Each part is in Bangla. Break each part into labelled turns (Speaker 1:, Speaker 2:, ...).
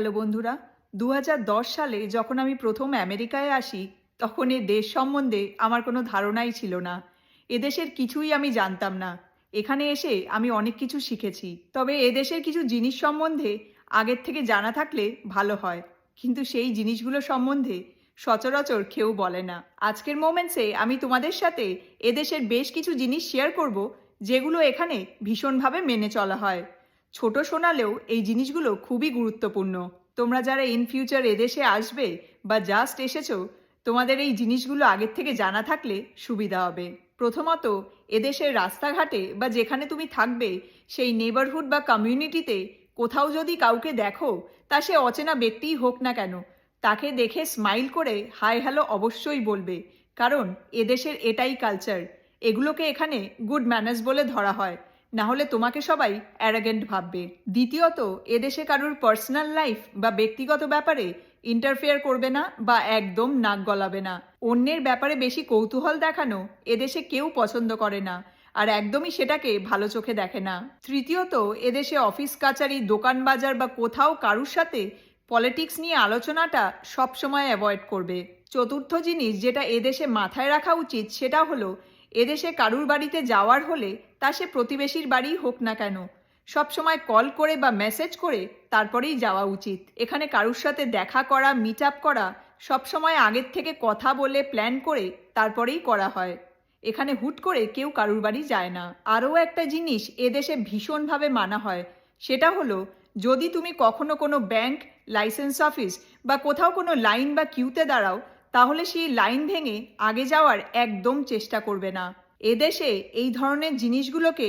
Speaker 1: হ্যালো বন্ধুরা, ২০১০ সালে যখন আমি প্রথম আমেরিকায় আসি, তখন এ দেশ সম্বন্ধে আমার কোনো ধারণাই ছিল না। এদেশের কিছুই আমি জানতাম না। এখানে এসে আমি অনেক কিছু শিখেছি। তবে এদেশের কিছু জিনিস সম্বন্ধে আগের থেকে জানা থাকলে ভালো হয়। কিন্তু সেই জিনিসগুলো সম্বন্ধে সচরাচর কেউ বলে না। আজকের মোমেন্টসে আমি তোমাদের সাথে এদেশের বেশ কিছু জিনিস শেয়ার করব, যেগুলো এখানে ভীষণভাবে মেনে চলা হয়। ছোট শোনালেও এই জিনিসগুলো খুবই গুরুত্বপূর্ণ। তোমরা যারা ইন ফিউচার এদেশে আসবে বা জাস্ট এসেছো, তোমাদের এই জিনিসগুলো আগের থেকে জানা থাকলে সুবিধা হবে। প্রথমত, এদেশের রাস্তাঘাটে বা যেখানে তুমি থাকবে সেই নেবারহুড বা কমিউনিটিতে কোথাও যদি কাউকে দেখো, তা সে অচেনা ব্যক্তিই হোক না কেন, তাকে দেখে স্মাইল করে হাই হ্যালো অবশ্যই বলবে। কারণ এদেশের এটাই কালচার। এগুলোকে এখানে গুড ম্যানার্স বলে ধরা হয়। না হলে তোমাকে সবাই অ্যারাগেন্ট ভাববে। দ্বিতীয়ত, এদেশে কারুর পার্সোনাল লাইফ বা ব্যক্তিগত ব্যাপারে ইন্টারফেয়ার করবে না বা একদম নাক গলাবে না। অন্যের ব্যাপারে বেশি কৌতূহল দেখানো এদেশে কেউ পছন্দ করে না, আর একদমই সেটাকে ভালো চোখে দেখে না। তৃতীয়ত, এদেশে অফিস কাচারি দোকান বাজার বা কোথাও কারুর সাথে পলিটিক্স নিয়ে আলোচনাটা সবসময় অ্যাভয়েড করবে। চতুর্থ জিনিস যেটা এদেশে মাথায় রাখা উচিত সেটা হলো, এদেশে কারুর বাড়িতে যাওয়ার হলে তা সে প্রতিবেশীর বাড়িই হোক না কেন, সবসময় কল করে বা মেসেজ করে তারপরেই যাওয়া উচিত। এখানে কারুর সাথে দেখা করা, মিট আপ করা সবসময় আগের থেকে কথা বলে প্ল্যান করে তারপরেই করা হয়। এখানে হুট করে কেউ কারুর বাড়ি যায় না। আরও একটা জিনিস এদেশে ভীষণভাবে মানা হয়, সেটা হলো, যদি তুমি কখনো কোনো ব্যাংক, লাইসেন্স অফিস বা কোথাও কোনো লাইন বা কিউতে দাঁড়াও, তাহলে সেই লাইন ভেঙে আগে যাওয়ার একদম চেষ্টা করবে না। এদেশে এই ধরনের জিনিসগুলোকে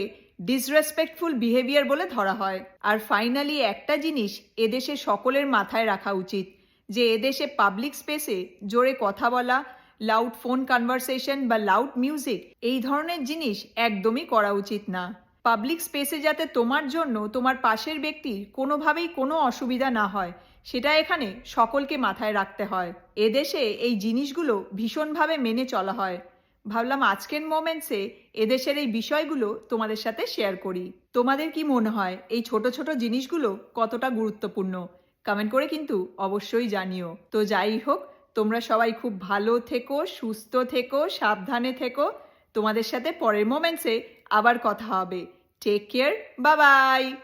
Speaker 1: ডিসরেসপেক্টফুল বিহেভিয়ার বলে ধরা হয়। আর ফাইনালি একটা জিনিস এদেশে সকলের মাথায় রাখা উচিত, যে এদেশে পাবলিক স্পেসে জোরে কথা বলা, লাউড ফোন কনভারসেশন বা লাউড মিউজিক এই ধরনের জিনিস একদমই করা উচিত না। পাবলিক স্পেসে যাতে তোমার জন্য তোমার পাশের ব্যক্তির কোনোভাবেই কোনো অসুবিধা না হয়, সেটা এখানে সকলকে মাথায় রাখতে হয়। এদেশে এই জিনিসগুলো ভীষণভাবে মেনে চলা হয়। ভাবলাম আজকের মোমেন্টসে এদেশের এই বিষয়গুলো তোমাদের সাথে শেয়ার করি। তোমাদের কি মনে হয় এই ছোট ছোট জিনিসগুলো কতটা গুরুত্বপূর্ণ? কমেন্ট করে কিন্তু অবশ্যই জানিও। তো যাই হোক, তোমরা সবাই খুব ভালো থেকো, সুস্থ থেকো, সাবধানে থেকো। তোমাদের সাথে পরের মোমেন্টসে আবার কথা হবে। Take care, bye by.